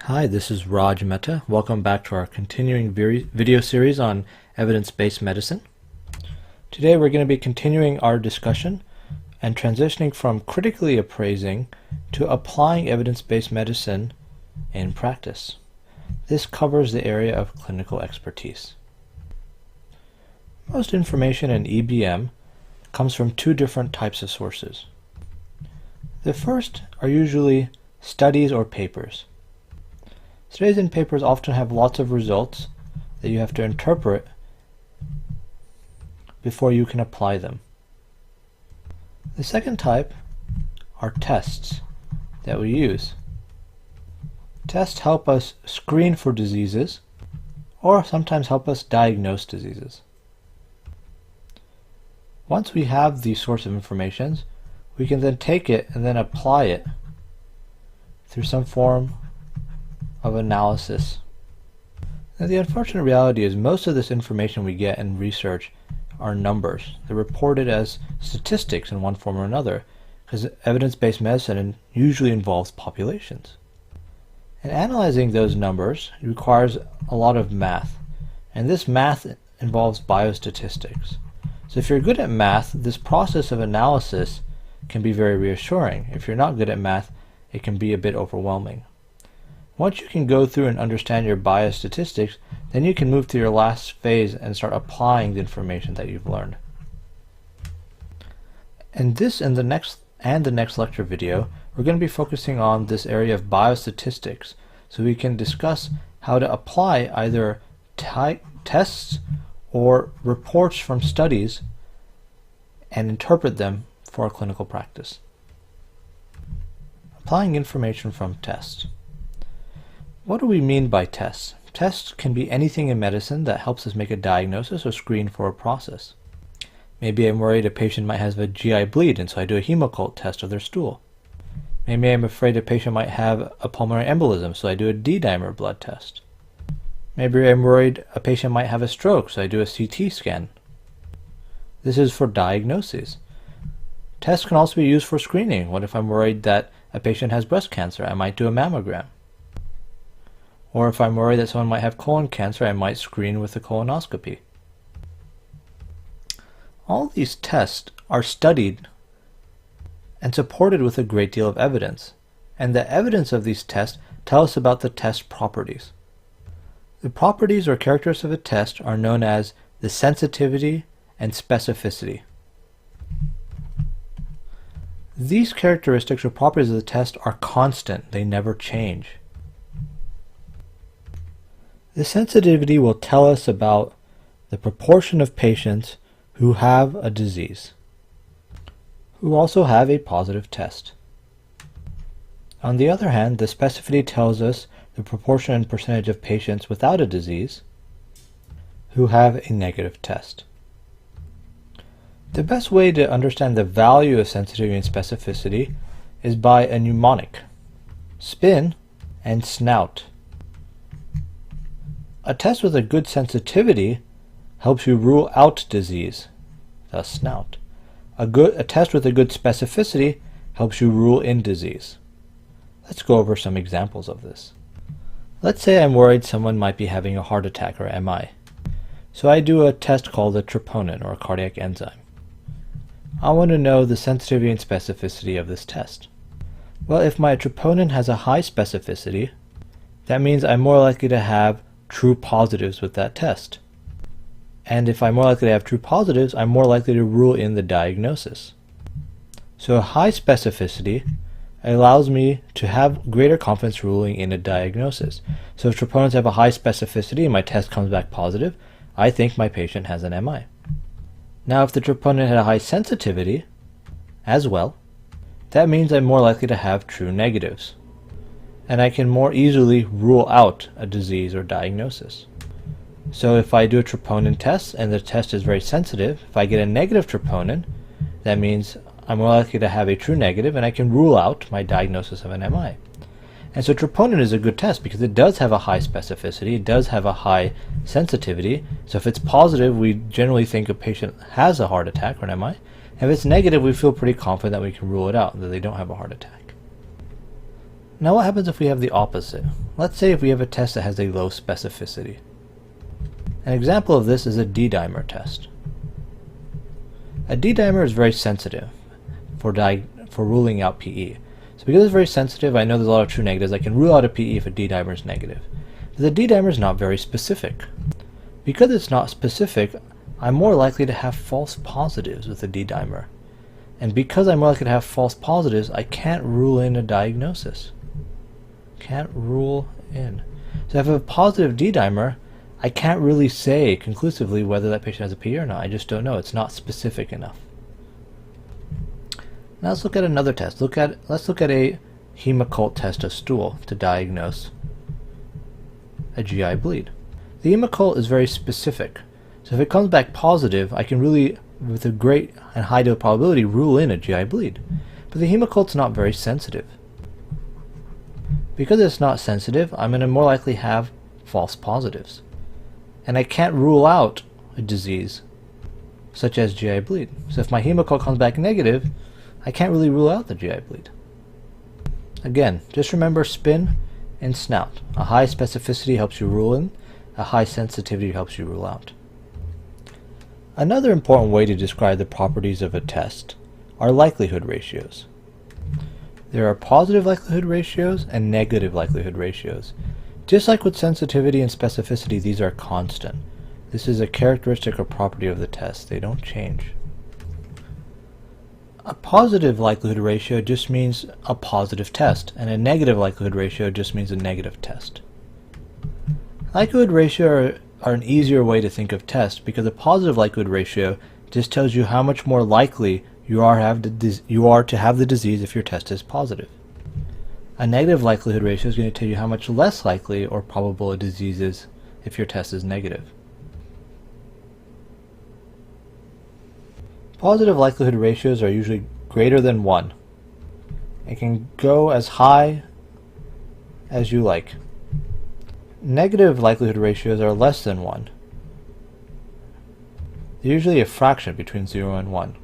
Hi, this is Raj Mehta. Welcome back to our continuing video series on evidence-based medicine. Today we're going to be continuing our discussion and transitioning from critically appraising to applying evidence-based medicine in practice. This covers the area of clinical expertise. Most information in EBM comes from two different types of sources. The first are usually studies or papers. Studies and papers often have lots of results that you have to interpret before you can apply them. The second type are tests that we use. Tests help us screen for diseases or sometimes help us diagnose diseases. Once we have these sorts of information, we can then take it and then apply it through some form of analysis. Now, the unfortunate reality is most of this information we get in research are numbers. They're reported as statistics in one form or another because evidence-based medicine usually involves populations. And analyzing those numbers requires a lot of math, and this math involves biostatistics. So if you're good at math, this process of analysis can be very reassuring. If you're not good at math, it can be a bit overwhelming. Once you can go through and understand your biostatistics, then you can move to your last phase and start applying the information that you've learned. And the next lecture video, we're going to be focusing on this area of biostatistics, so we can discuss how to apply either tests or reports from studies and interpret them for a clinical practice. Applying information from tests. What do we mean by tests? Tests can be anything in medicine that helps us make a diagnosis or screen for a process. Maybe I'm worried a patient might have a GI bleed, and so I do a hemoccult test of their stool. Maybe I'm afraid a patient might have a pulmonary embolism, so I do a D-dimer blood test. Maybe I'm worried a patient might have a stroke, so I do a CT scan. This is for diagnoses. Tests can also be used for screening. What if I'm worried that a patient has breast cancer? I might do a mammogram. Or if I'm worried that someone might have colon cancer, I might screen with a colonoscopy. All these tests are studied and supported with a great deal of evidence, and the evidence of these tests tell us about the test properties. The properties or characteristics of a test are known as the sensitivity and specificity. These characteristics or properties of the test are constant, they never change. The sensitivity will tell us about the proportion of patients who have a disease, who also have a positive test. On the other hand, the specificity tells us the proportion and percentage of patients without a disease who have a negative test. The best way to understand the value of sensitivity and specificity is by a mnemonic: spin and snout. A test with a good sensitivity helps you rule out disease, thus snout. A test with a good specificity helps you rule in disease. Let's go over some examples of this. Let's say I'm worried someone might be having a heart attack or MI. So I do a test called a troponin, or a cardiac enzyme. I want to know the sensitivity and specificity of this test. Well, if my troponin has a high specificity, that means I'm more likely to have true positives with that test. And if I'm more likely to have true positives, I'm more likely to rule in the diagnosis. So a high specificity allows me to have greater confidence ruling in a diagnosis. So if troponins have a high specificity and my test comes back positive, I think my patient has an MI. Now if the troponin had a high sensitivity as well, that means I'm more likely to have true negatives, and I can more easily rule out a disease or diagnosis. So if I do a troponin test and the test is very sensitive, if I get a negative troponin, that means I'm more likely to have a true negative, and I can rule out my diagnosis of an MI. And so troponin is a good test because it does have a high specificity, it does have a high sensitivity. So if it's positive, we generally think a patient has a heart attack or an MI. If it's negative, we feel pretty confident that we can rule it out, that they don't have a heart attack. Now what happens if we have the opposite? Let's say if we have a test that has a low specificity. An example of this is a D-dimer test. A D-dimer is very sensitive for ruling out PE. So because it's very sensitive, I know there's a lot of true negatives. I can rule out a PE if a D-dimer is negative. But the D-dimer is not very specific. Because it's not specific, I'm more likely to have false positives with a D-dimer. And because I'm more likely to have false positives, I can't rule in a diagnosis. Can't rule in. So if I have a positive D-dimer, I can't really say conclusively whether that patient has a PE or not. I just don't know. It's not specific enough. Now let's look at another test. Let's look at a hemoccult test of stool to diagnose a GI bleed. The hemoccult is very specific. So if it comes back positive, I can really, with a great and high degree of probability, rule in a GI bleed. But the hemoccult's not very sensitive. Because it's not sensitive, I'm going to more likely have false positives. And I can't rule out a disease such as GI bleed. So if my hemoccult comes back negative, I can't really rule out the GI bleed. Again, just remember spin and snout. A high specificity helps you rule in, a high sensitivity helps you rule out. Another important way to describe the properties of a test are likelihood ratios. There are positive likelihood ratios and negative likelihood ratios. Just like with sensitivity and specificity, these are constant. This is a characteristic or property of the test. They don't change. A positive likelihood ratio just means a positive test, and a negative likelihood ratio just means a negative test. Likelihood ratio are an easier way to think of tests because a positive likelihood ratio just tells you how much more likely you are to have the disease if your test is positive. A negative likelihood ratio is going to tell you how much less likely or probable a disease is if your test is negative. Positive likelihood ratios are usually greater than 1. It can go as high as you like. Negative likelihood ratios are less than 1. They're usually a fraction between 0 and 1.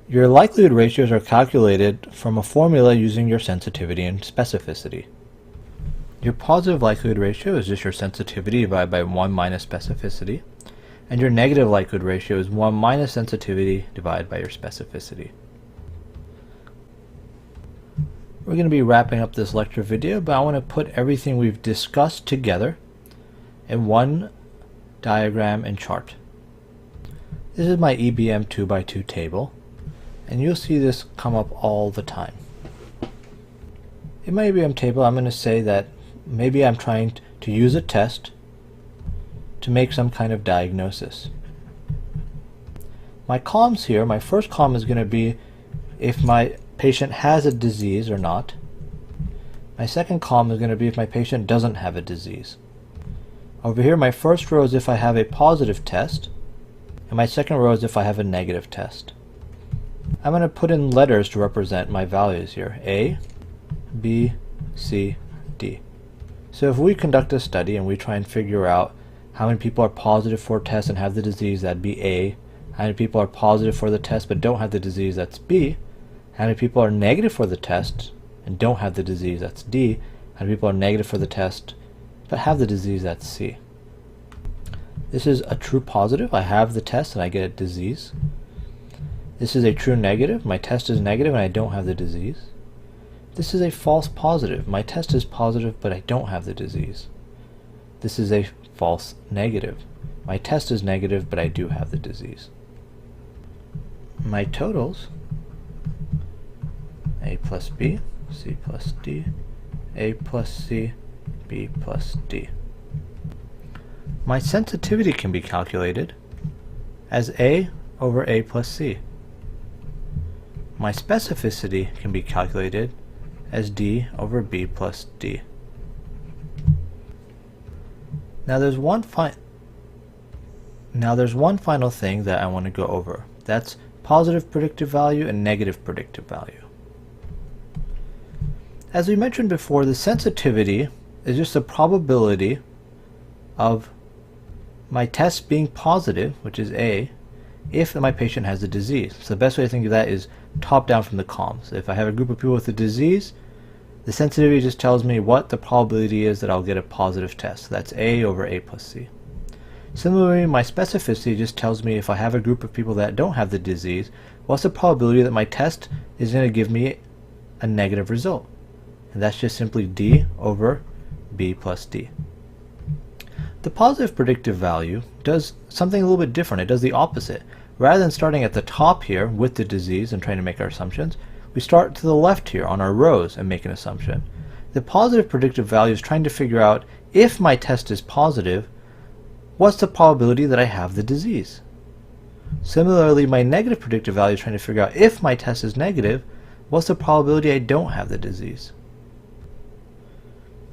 Your likelihood ratios are calculated from a formula using your sensitivity and specificity. Your positive likelihood ratio is just your sensitivity divided by 1 minus specificity, and your negative likelihood ratio is 1 minus sensitivity divided by your specificity. We're going to be wrapping up this lecture video, but I want to put everything we've discussed together in one diagram and chart. This is my EBM 2x2 table, and you'll see this come up all the time. In my EBM table, I'm going to say that maybe I'm trying to use a test to make some kind of diagnosis. My columns here, my first column is going to be if my patient has a disease or not. My second column is going to be if my patient doesn't have a disease. Over here, my first row is if I have a positive test, and my second row is if I have a negative test. I'm going to put in letters to represent my values here. A, B, C, D. So if we conduct a study and we try and figure out how many people are positive for a test and have the disease, that'd be A. How many people are positive for the test but don't have the disease, that's B. How many people are negative for the test and don't have the disease, that's D. How many people are negative for the test but have the disease, that's C. This is a true positive. I have the test and I get a disease. This is a true negative. My test is negative and I don't have the disease. This is a false positive. My test is positive but I don't have the disease. This is a false negative. My test is negative but I do have the disease. My totals, A plus B, C plus D, A plus C, B plus D. My sensitivity can be calculated as A over A plus C. My specificity can be calculated as D over B plus D. Now there's one final thing that I want to go over. That's positive predictive value and negative predictive value. As we mentioned before, the sensitivity is just the probability of my test being positive, which is A, if my patient has a disease. So the best way to think of that is top down from the columns. If I have a group of people with a disease, The sensitivity just tells me what the probability is that I'll get a positive test. So that's A over A plus C. Similarly, my specificity just tells me if I have a group of people that don't have the disease, what's the probability that my test is going to give me a negative result. And that's just simply D over B plus D. The positive predictive value does something a little bit different. It does the opposite. Rather than starting at the top here with the disease and trying to make our assumptions, we start to the left here on our rows and make an assumption. The positive predictive value is trying to figure out if my test is positive, what's the probability that I have the disease? Similarly, my negative predictive value is trying to figure out if my test is negative, what's the probability I don't have the disease?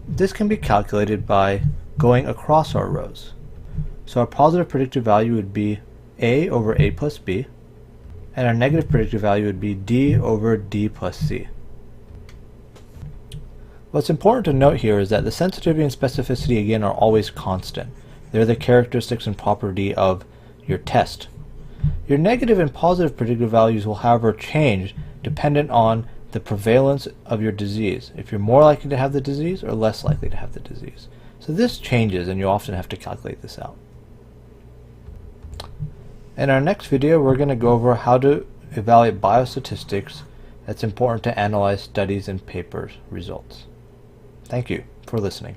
This can be calculated by going across our rows. So our positive predictive value would be A over A plus B, and our negative predictive value would be D over D plus C. What's important to note here is that the sensitivity and specificity again are always constant. They're the characteristics and property of your test. Your negative and positive predictive values will however change dependent on the prevalence of your disease, if you're more likely to have the disease or less likely to have the disease. So this changes and you often have to calculate this out. In our next video, we're going to go over how to evaluate biostatistics that's important to analyze studies and papers results. Thank you for listening.